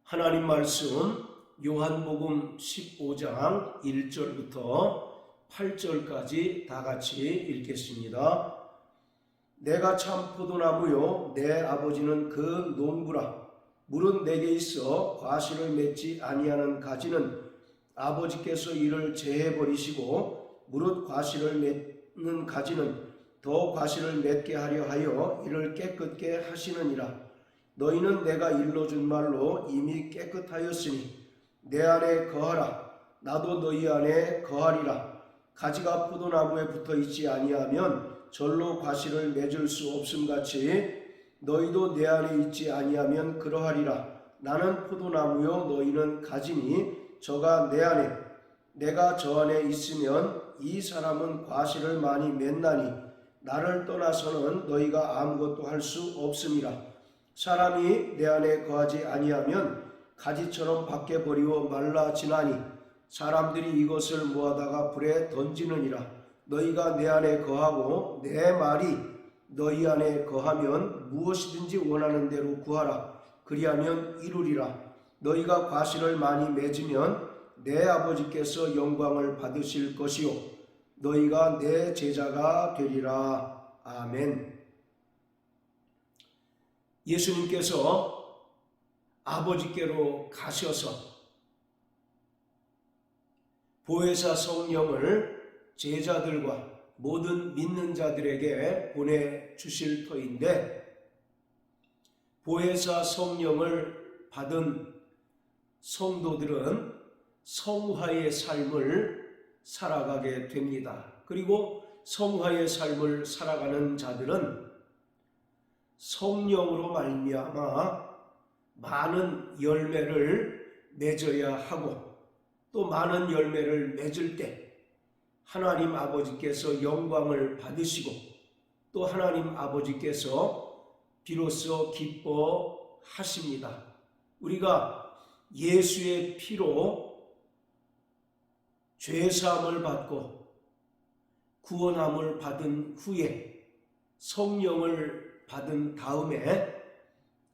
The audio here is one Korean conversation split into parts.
하나님 말씀 요한복음 15장 1절부터 8절까지 다 같이 읽겠습니다. 내가 참 포도나무요 내 아버지는 그 농부라. 물은 내게 있어 과실을 맺지 아니하는 가지는 아버지께서 이를 제해버리시고 무릇 과실을 맺는 가지는 더 과실을 맺게 하려 하여 이를 깨끗게 하시느니라. 너희는 내가 일러준 말로 이미 깨끗하였으니 내 안에 거하라. 나도 너희 안에 거하리라. 가지가 포도나무에 붙어있지 아니하면 절로 과실을 맺을 수 없음같이 너희도 내 안에 있지 아니하면 그러하리라. 나는 포도나무요 너희는 가지니 저가 내 안에 내가 저 안에 있으면 이 사람은 과실을 많이 맺나니 나를 떠나서는 너희가 아무것도 할 수 없음이라. 사람이 내 안에 거하지 아니하면 가지처럼 밖에 버리워 말라지나니 사람들이 이것을 모아다가 불에 던지느니라. 너희가 내 안에 거하고 내 말이 너희 안에 거하면 무엇이든지 원하는 대로 구하라. 그리하면 이루리라. 너희가 과실을 많이 맺으면 내 아버지께서 영광을 받으실 것이요 너희가 내 제자가 되리라. 아멘. 예수님께서 아버지께로 가셔서 보혜사 성령을 제자들과 모든 믿는 자들에게 보내주실 터인데, 보혜사 성령을 받은 성도들은 성화의 삶을 살아가게 됩니다. 그리고 성화의 삶을 살아가는 자들은 성령으로 말미암아 많은 열매를 맺어야 하고, 또 많은 열매를 맺을 때 하나님 아버지께서 영광을 받으시고 또 하나님 아버지께서 비로소 기뻐하십니다. 우리가 예수의 피로 죄사함을 받고 구원함을 받은 후에 성령을 받은 다음에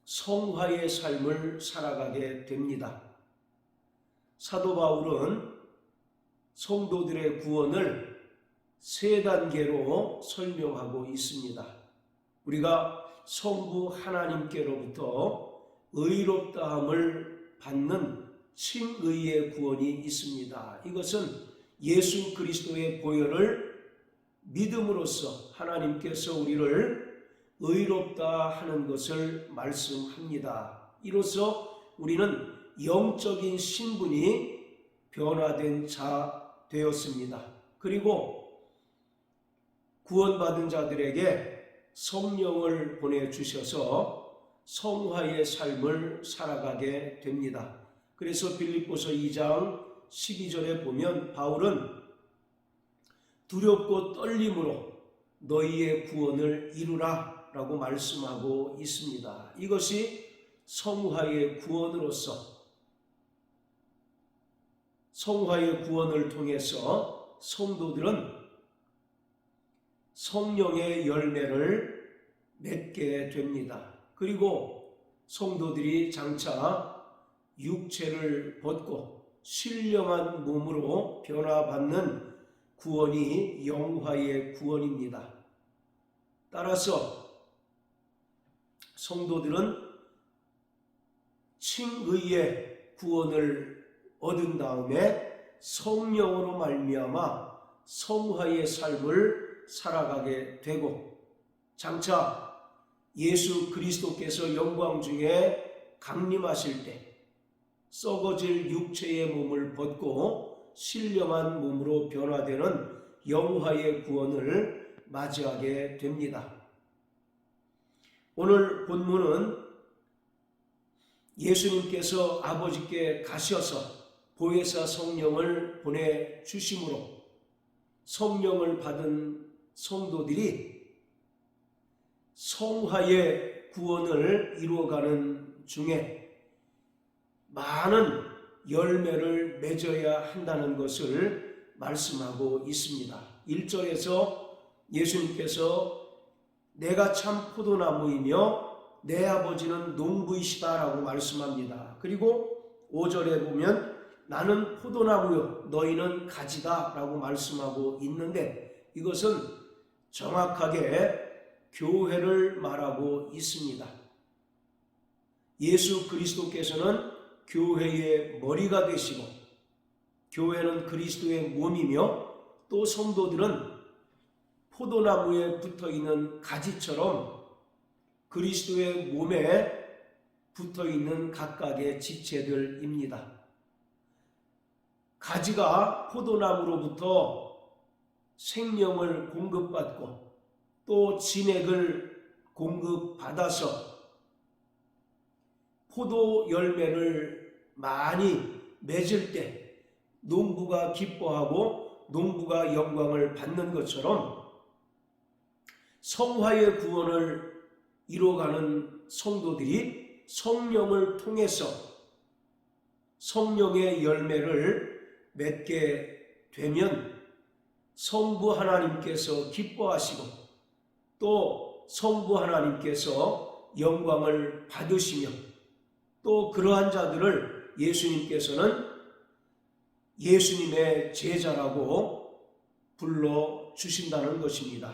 성화의 삶을 살아가게 됩니다. 사도 바울은 성도들의 구원을 세 단계로 설명하고 있습니다. 우리가 성부 하나님께로부터 의롭다함을 받는 칭의의 구원이 있습니다. 이것은 예수 그리스도의 보혈을 믿음으로써 하나님께서 우리를 의롭다 하는 것을 말씀합니다. 이로써 우리는 영적인 신분이 변화된 자 되었습니다. 그리고 구원받은 자들에게 성령을 보내주셔서 성화의 삶을 살아가게 됩니다. 그래서 빌립보서 2장 12절에 보면 바울은 두렵고 떨림으로 너희의 구원을 이루라 라고 말씀하고 있습니다. 이것이 성화의 구원으로서 성화의 구원을 통해서 성도들은 성령의 열매를 맺게 됩니다. 그리고 성도들이 장차 육체를 벗고 신령한 몸으로 변화받는 구원이 영화의 구원입니다. 따라서 성도들은 칭의의 구원을 얻은 다음에 성령으로 말미암아 성화의 삶을 살아가게 되고, 장차 예수 그리스도께서 영광 중에 강림하실 때 썩어질 육체의 몸을 벗고 신령한 몸으로 변화되는 영화의 구원을 맞이하게 됩니다. 오늘 본문은 예수님께서 아버지께 가셔서 보혜사 성령을 보내주심으로 성령을 받은 성도들이 성화의 구원을 이루어가는 중에 많은 열매를 맺어야 한다는 것을 말씀하고 있습니다. 1절에서 예수님께서 내가 참 포도나무이며 내 아버지는 농부이시다라고 말씀합니다. 그리고 5절에 보면 나는 포도나무요 너희는 가지다 라고 말씀하고 있는데 이것은 정확하게 교회를 말하고 있습니다. 예수 그리스도께서는 교회의 머리가 되시고 교회는 그리스도의 몸이며 또 성도들은 포도나무에 붙어있는 가지처럼 그리스도의 몸에 붙어있는 각각의 지체들입니다. 가지가 포도나무로부터 생명을 공급받고 또 진액을 공급받아서 포도 열매를 많이 맺을 때 농부가 기뻐하고 농부가 영광을 받는 것처럼 성화의 구원을 이뤄가는 성도들이 성령을 통해서 성령의 열매를 맺게 되면 성부 하나님께서 기뻐하시고 또 성부 하나님께서 영광을 받으시며 또 그러한 자들을 예수님께서는 예수님의 제자라고 불러주신다는 것입니다.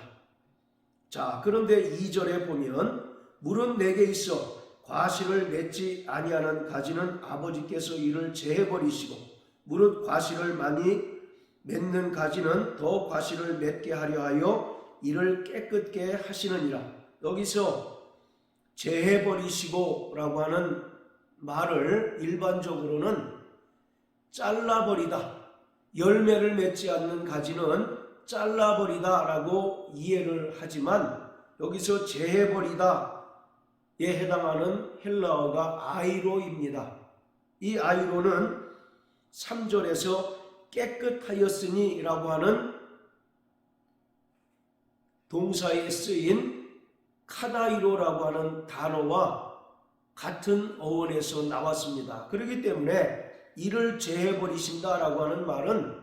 자, 그런데 2절에 보면 물은 내게 있어 과실을 맺지 아니하는 가지는 아버지께서 이를 제해버리시고 무릇 과실을 많이 맺는 가지는 더 과실을 맺게 하려 하여 이를 깨끗게 하시느니라. 여기서 제해버리시고 라고 하는 말을 일반적으로는 잘라버리다, 열매를 맺지 않는 가지는 잘라버리다 라고 이해를 하지만 여기서 제해버리다에 해당하는 헬라어가 아이로입니다. 이 아이로는 3절에서 깨끗하였으니 라고 하는 동사에 쓰인 카다이로라고 하는 단어와 같은 어원에서 나왔습니다. 그렇기 때문에 이를 제해버리신다 라고 하는 말은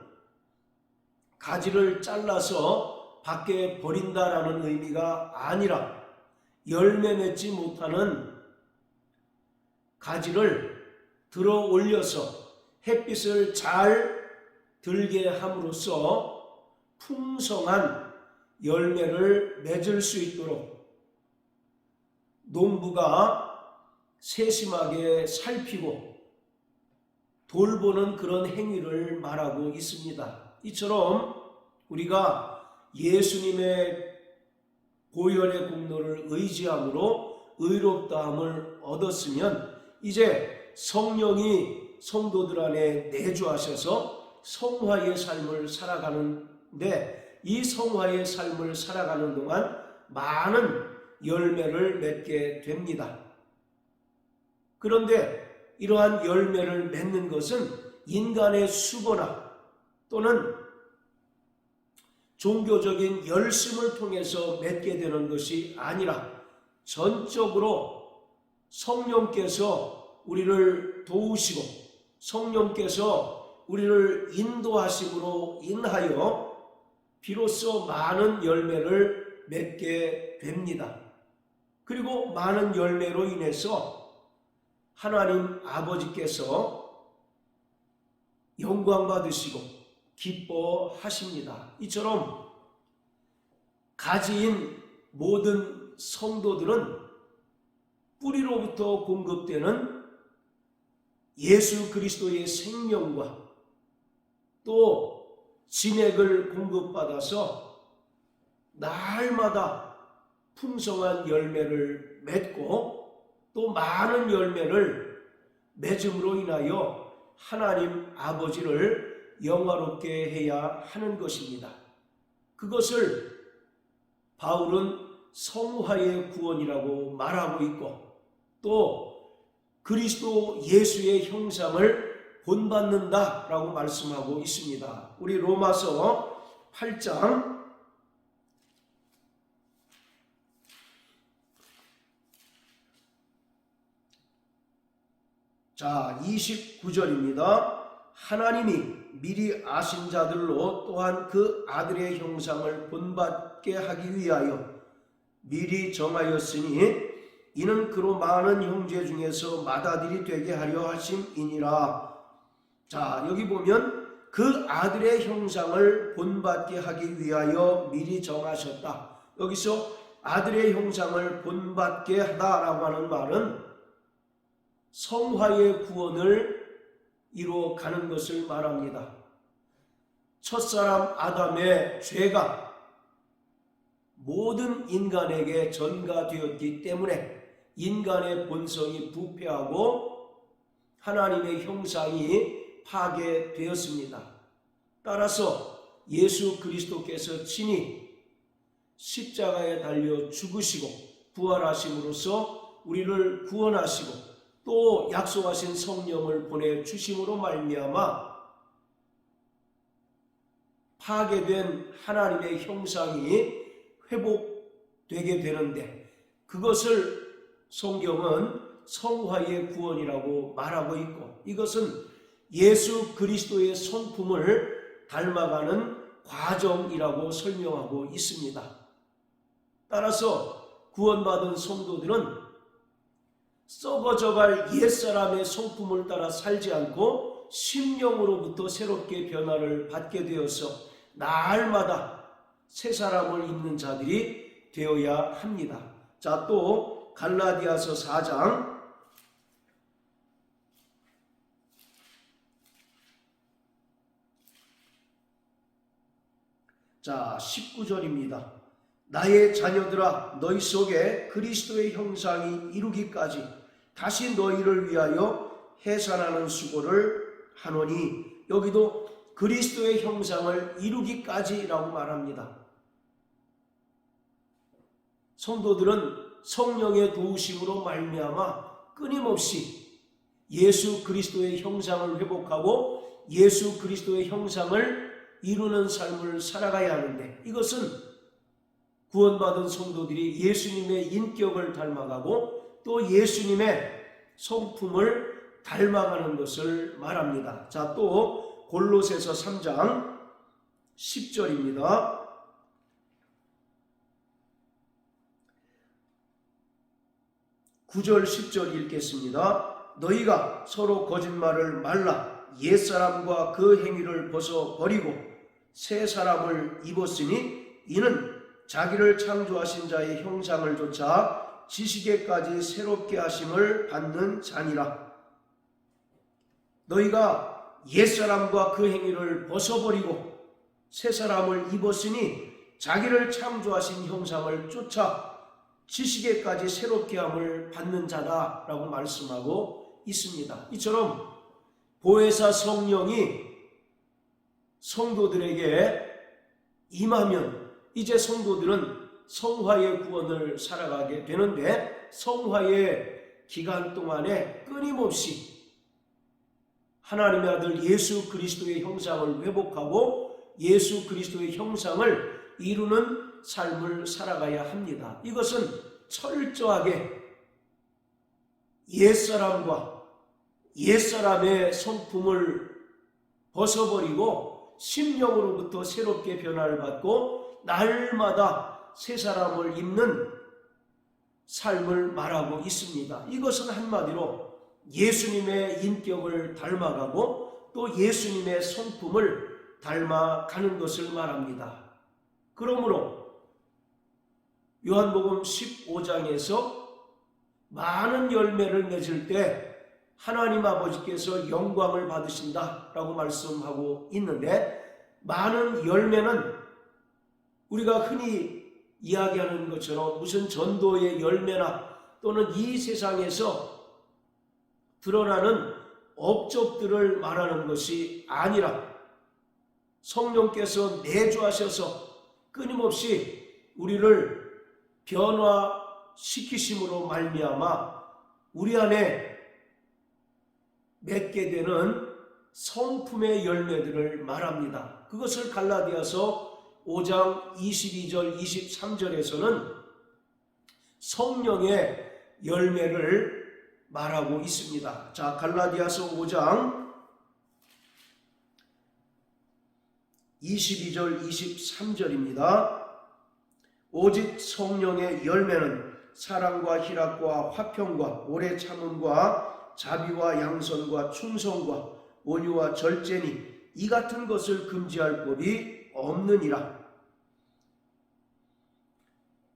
가지를 잘라서 밖에 버린다라는 의미가 아니라 열매 맺지 못하는 가지를 들어 올려서 햇빛을 잘 들게 함으로써 풍성한 열매를 맺을 수 있도록 농부가 세심하게 살피고 돌보는 그런 행위를 말하고 있습니다. 이처럼 우리가 예수님의 보혈의 공로를 의지함으로 의롭다함을 얻었으면 이제 성령이 성도들 안에 내주하셔서 성화의 삶을 살아가는데 이 성화의 삶을 살아가는 동안 많은 열매를 맺게 됩니다. 그런데 이러한 열매를 맺는 것은 인간의 수고나 또는 종교적인 열심을 통해서 맺게 되는 것이 아니라 전적으로 성령께서 우리를 도우시고 성령께서 우리를 인도하심으로 인하여 비로소 많은 열매를 맺게 됩니다. 그리고 많은 열매로 인해서 하나님 아버지께서 영광 받으시고 기뻐하십니다. 이처럼 가지인 모든 성도들은 뿌리로부터 공급되는 예수 그리스도의 생명과 또 진액을 공급받아서 날마다 풍성한 열매를 맺고 또 많은 열매를 맺음으로 인하여 하나님 아버지를 영화롭게 해야 하는 것입니다. 그것을 바울은 성화의 구원이라고 말하고 있고 또 그리스도 예수의 형상을 본받는다라고 말씀하고 있습니다. 우리 로마서 8장 29절입니다. 하나님이 미리 아신 자들로 또한 그 아들의 형상을 본받게 하기 위하여 미리 정하였으니 이는 그로 많은 형제 중에서 맏아들이 되게 하려 하심이니라. 자, 여기 보면 그 아들의 형상을 본받게 하기 위하여 미리 정하셨다. 여기서 아들의 형상을 본받게 하다라고 하는 말은 성화의 구원을 이루어 가는 것을 말합니다. 첫사람 아담의 죄가 모든 인간에게 전가되었기 때문에 인간의 본성이 부패하고 하나님의 형상이 파괴되었습니다. 따라서 예수 그리스도께서 친히 십자가에 달려 죽으시고 부활하심으로써 우리를 구원하시고 또 약속하신 성령을 보내주심으로 말미암아 파괴된 하나님의 형상이 회복되게 되는데, 그것을 성경은 성화의 구원이라고 말하고 있고, 이것은 예수 그리스도의 성품을 닮아가는 과정이라고 설명하고 있습니다. 따라서 구원받은 성도들은 썩어져갈 옛사람의 성품을 따라 살지 않고 심령으로부터 새롭게 변화를 받게 되어서 날마다 새 사람을 입는 자들이 되어야 합니다. 자, 또 갈라디아서 4장 자 19절입니다. 나의 자녀들아, 너희 속에 그리스도의 형상이 이루기까지 다시 너희를 위하여 해산하는 수고를 하노니, 여기도 그리스도의 형상을 이루기까지라고 말합니다. 성도들은 성령의 도우심으로 말미암아 끊임없이 예수 그리스도의 형상을 회복하고 예수 그리스도의 형상을 이루는 삶을 살아가야 하는데, 이것은 구원받은 성도들이 예수님의 인격을 닮아가고 또 예수님의 성품을 닮아가는 것을 말합니다. 자, 또 골로새서 3장 10절입니다. (9절) 10절 읽겠습니다. 너희가 서로 거짓말을 말라. 옛사람과 그 행위를 벗어버리고 새 사람을 입었으니 이는 자기를 창조하신 자의 형상을 조차 지식에까지 새롭게 하심을 받는 자니라. 너희가 옛사람과 그 행위를 벗어버리고 새 사람을 입었으니 자기를 창조하신 형상을 쫓아 지식에까지 새롭게 함을 받는 자다라고 말씀하고 있습니다. 이처럼 보혜사 성령이 성도들에게 임하면 이제 성도들은 성화의 구원을 살아가게 되는데, 성화의 기간 동안에 끊임없이 하나님의 아들 예수 그리스도의 형상을 회복하고 예수 그리스도의 형상을 이루는 삶을 살아가야 합니다. 이것은 철저하게 옛사람과 옛사람의 성품을 벗어버리고 심령으로부터 새롭게 변화를 받고 날마다 새 사람을 입는 삶을 말하고 있습니다. 이것은 한마디로 예수님의 인격을 닮아가고 또 예수님의 성품을 닮아가는 것을 말합니다. 그러므로 요한복음 15장에서 많은 열매를 맺을 때 하나님 아버지께서 영광을 받으신다라고 말씀하고 있는데, 많은 열매는 우리가 흔히 이야기하는 것처럼 무슨 전도의 열매나 또는 이 세상에서 드러나는 업적들을 말하는 것이 아니라 성령께서 내주하셔서 끊임없이 우리를 변화시키심으로 말미암아 우리 안에 맺게 되는 성품의 열매들을 말합니다. 그것을 갈라디아서 5장 22절 23절에서는 성령의 열매를 말하고 있습니다. 자, 갈라디아서 5장 22절 23절입니다. 오직 성령의 열매는 사랑과 희락과 화평과 오래 참음과 자비와 양선과 충성과 온유와 절제니 이 같은 것을 금지할 법이 없느니라.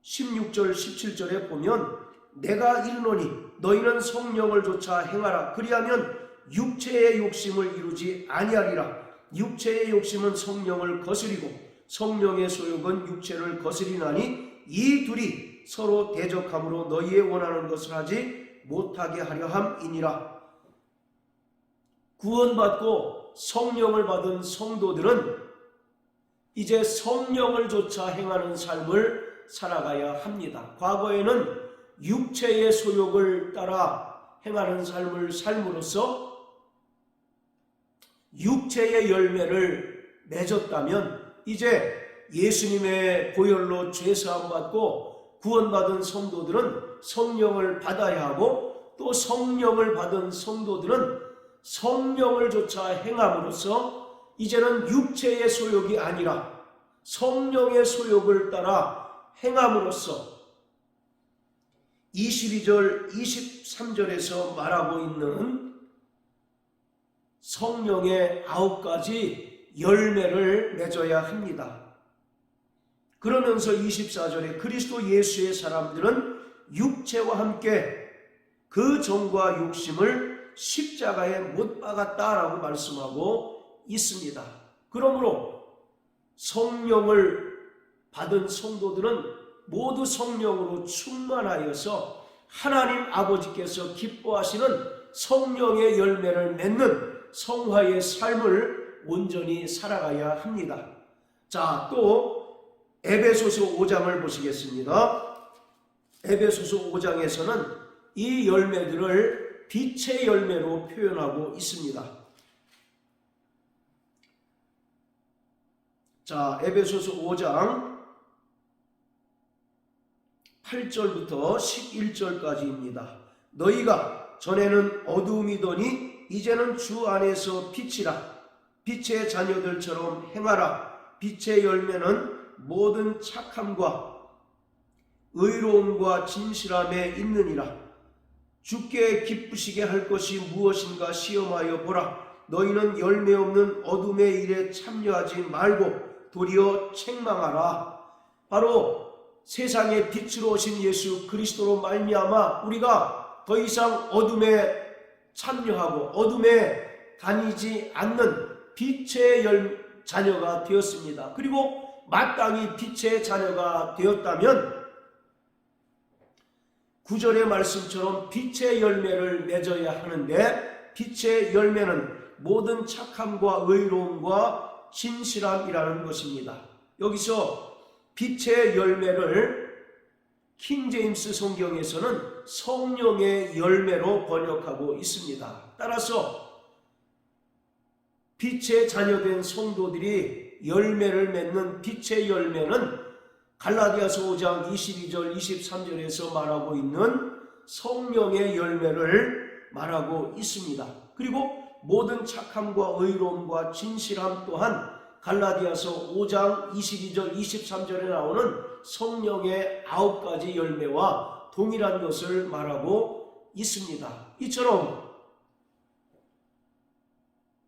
16절 17절에 보면 내가 이르노니 너희는 성령을 조차 행하라. 그리하면 육체의 욕심을 이루지 아니하리라. 육체의 욕심은 성령을 거스리고 성령의 소욕은 육체를 거스리나니 이 둘이 서로 대적함으로 너희의 원하는 것을 하지 못하게 하려 함이니라. 구원받고 성령을 받은 성도들은 이제 성령을 조차 행하는 삶을 살아가야 합니다. 과거에는 육체의 소욕을 따라 행하는 삶을 삶으로써 육체의 열매를 맺었다면 이제 예수님의 보혈로 죄사함 받고 구원받은 성도들은 성령을 받아야 하고 또 성령을 받은 성도들은 성령을 조차 행함으로써 이제는 육체의 소욕이 아니라 성령의 소욕을 따라 행함으로써 22절 23절에서 말하고 있는 성령의 9가지 열매를 맺어야 합니다. 그러면서 24절에 그리스도 예수의 사람들은 육체와 함께 그 정과 욕심을 십자가에 못 박았다라고 말씀하고 있습니다. 그러므로 성령을 받은 성도들은 모두 성령으로 충만하여서 하나님 아버지께서 기뻐하시는 성령의 열매를 맺는 성화의 삶을 온전히 살아가야 합니다. 자, 또 에베소서 5장을 보시겠습니다. 에베소서 5장에서는 이 열매들을 빛의 열매로 표현하고 있습니다. 자, 에베소서 5장 8절부터 11절까지입니다. 너희가 전에는 어두움이더니 이제는 주 안에서 빛이라. 빛의 자녀들처럼 행하라. 빛의 열매는 모든 착함과 의로움과 진실함에 있느니라. 주께 기쁘시게 할 것이 무엇인가 시험하여 보라. 너희는 열매 없는 어둠의 일에 참여하지 말고 도리어 책망하라. 바로 세상의 빛으로 오신 예수 그리스도로 말미암아 우리가 더 이상 어둠에 참여하고 어둠에 다니지 않는 빛의 자녀가 되었습니다. 그리고 마땅히 빛의 자녀가 되었다면 9절의 말씀처럼 빛의 열매를 맺어야 하는데 빛의 열매는 모든 착함과 의로움과 진실함이라는 것입니다. 여기서 빛의 열매를 킹제임스 성경에서는 성령의 열매로 번역하고 있습니다. 따라서 빛의 자녀된 성도들이 열매를 맺는 빛의 열매는 갈라디아서 5장 22절 23절에서 말하고 있는 성령의 열매를 말하고 있습니다. 그리고 모든 착함과 의로움과 진실함 또한 갈라디아서 5장 22절 23절에 나오는 성령의 9가지 열매와 동일한 것을 말하고 있습니다. 이처럼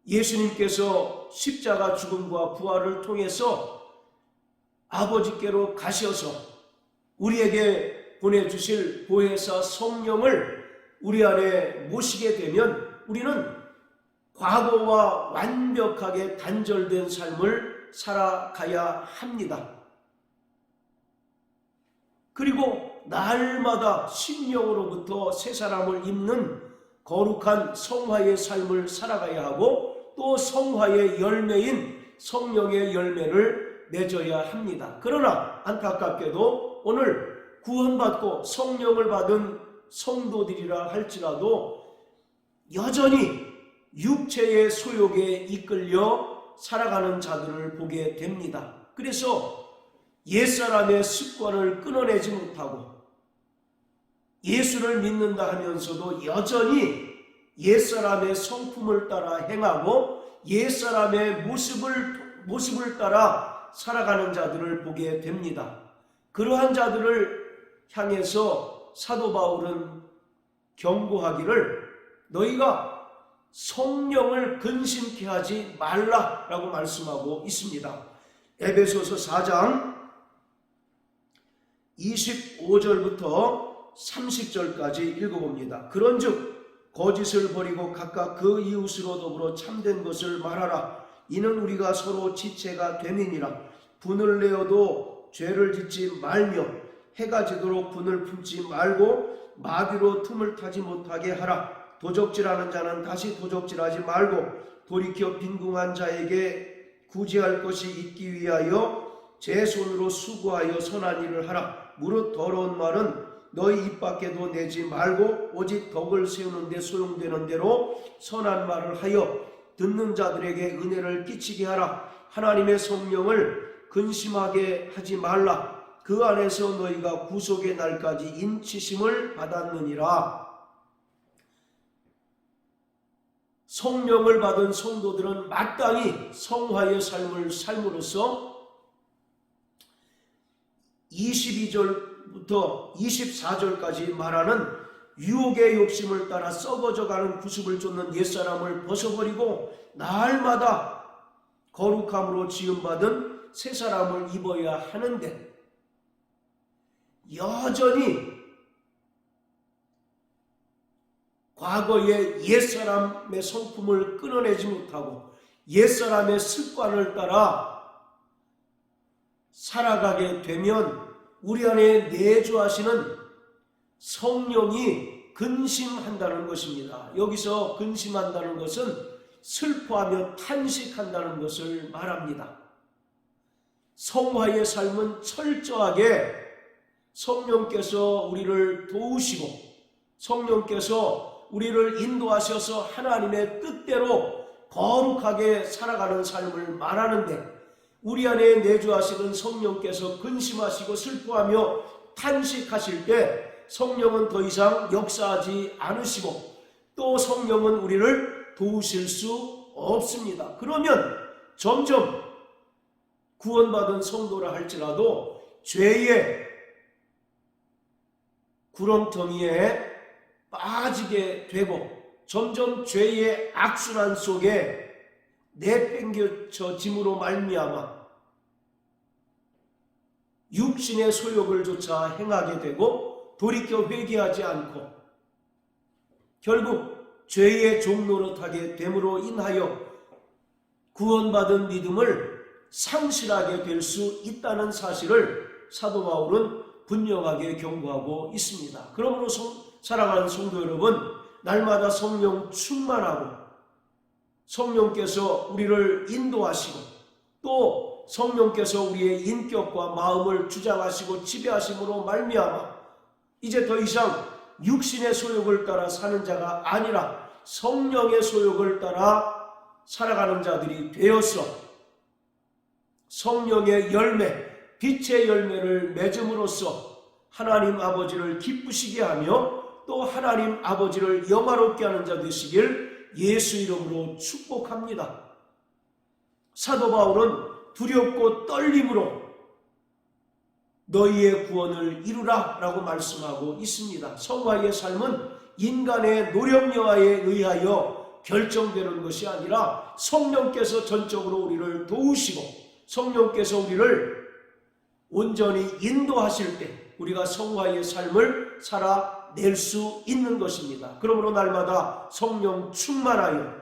예수님께서 십자가 죽음과 부활을 통해서 아버지께로 가셔서 우리에게 보내주실 보혜사 성령을 우리 안에 모시게 되면 우리는 과거와 완벽하게 단절된 삶을 살아가야 합니다. 그리고 날마다 심령으로부터 새 사람을 입는 거룩한 성화의 삶을 살아가야 하고 또 성화의 열매인 성령의 열매를 맺어야 합니다. 그러나 안타깝게도 오늘 구원받고 성령을 받은 성도들이라 할지라도 여전히 육체의 소욕에 이끌려 살아가는 자들을 보게 됩니다. 그래서 옛사람의 습관을 끊어내지 못하고 예수를 믿는다 하면서도 여전히 옛사람의 성품을 따라 행하고 옛사람의 모습을 따라 살아가는 자들을 보게 됩니다. 그러한 자들을 향해서 사도 바울은 경고하기를 너희가 성령을 근심케 하지 말라라고 말씀하고 있습니다. 에베소서 4장 25절부터 30절까지 읽어봅니다. 그런즉 거짓을 버리고 각각 그 이웃으로 더불어 참된 것을 말하라. 이는 우리가 서로 지체가 됨이니라. 분을 내어도 죄를 짓지 말며 해가 지도록 분을 품지 말고 마귀로 틈을 타지 못하게 하라. 도적질하는 자는 다시 도적질하지 말고 돌이켜 빈궁한 자에게 구제할 것이 있기 위하여 제 손으로 수고하여 선한 일을 하라. 무릇 더러운 말은 너희 입 밖에도 내지 말고 오직 덕을 세우는 데 소용되는 대로 선한 말을 하여 듣는 자들에게 은혜를 끼치게 하라. 하나님의 성령을 근심하게 하지 말라. 그 안에서 너희가 구속의 날까지 인치심을 받았느니라. 성령을 받은 성도들은 마땅히 성화의 삶을 삶으로써 22절부터 24절까지 말하는 유혹의 욕심을 따라 썩어져가는 구습을 쫓는 옛사람을 벗어버리고 날마다 거룩함으로 지음받은 새사람을 입어야 하는데 여전히 과거의 옛사람의 성품을 끊어내지 못하고 옛사람의 습관을 따라 살아가게 되면 우리 안에 내주하시는 성령이 근심한다는 것입니다. 여기서 근심한다는 것은 슬퍼하며 탄식한다는 것을 말합니다. 성화의 삶은 철저하게 성령께서 우리를 도우시고 성령께서 우리를 인도하셔서 하나님의 뜻대로 거룩하게 살아가는 삶을 말하는데 우리 안에 내주하시는 성령께서 근심하시고 슬퍼하며 탄식하실 때 성령은 더 이상 역사하지 않으시고 또 성령은 우리를 도우실 수 없습니다. 그러면 점점 구원받은 성도라 할지라도 죄의 구렁텅이에 빠지게 되고 점점 죄의 악순환 속에 내팽겨쳐짐으로 말미암아 육신의 소욕을 조차 행하게 되고 돌이켜 회개하지 않고 결국 죄의 종노릇하게 됨으로 인하여 구원받은 믿음을 상실하게 될 수 있다는 사실을 사도 바울은 분명하게 경고하고 있습니다. 그러므로 사랑하는 성도 여러분, 날마다 성령 충만하고 성령께서 우리를 인도하시고 또 성령께서 우리의 인격과 마음을 주장하시고 지배하심으로 말미암아 이제 더 이상 육신의 소욕을 따라 사는 자가 아니라 성령의 소욕을 따라 살아가는 자들이 되어서 성령의 열매, 빛의 열매를 맺음으로써 하나님 아버지를 기쁘시게 하며 또 하나님 아버지를 영화롭게 하는 자 되시길 예수 이름으로 축복합니다. 사도 바울은 두렵고 떨림으로 너희의 구원을 이루라 라고 말씀하고 있습니다. 성화의 삶은 인간의 노력 여하에 의하여 결정되는 것이 아니라 성령께서 전적으로 우리를 도우시고 성령께서 우리를 온전히 인도하실 때 우리가 성화의 삶을 살아낼 수 있는 것입니다. 그러므로 날마다 성령 충만하여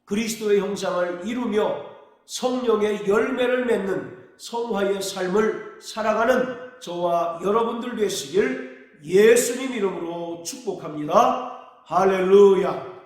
그리스도의 형상을 이루며 성령의 열매를 맺는 성화의 삶을 살아가는 저와 여러분들 되시길 예수님 이름으로 축복합니다. 할렐루야.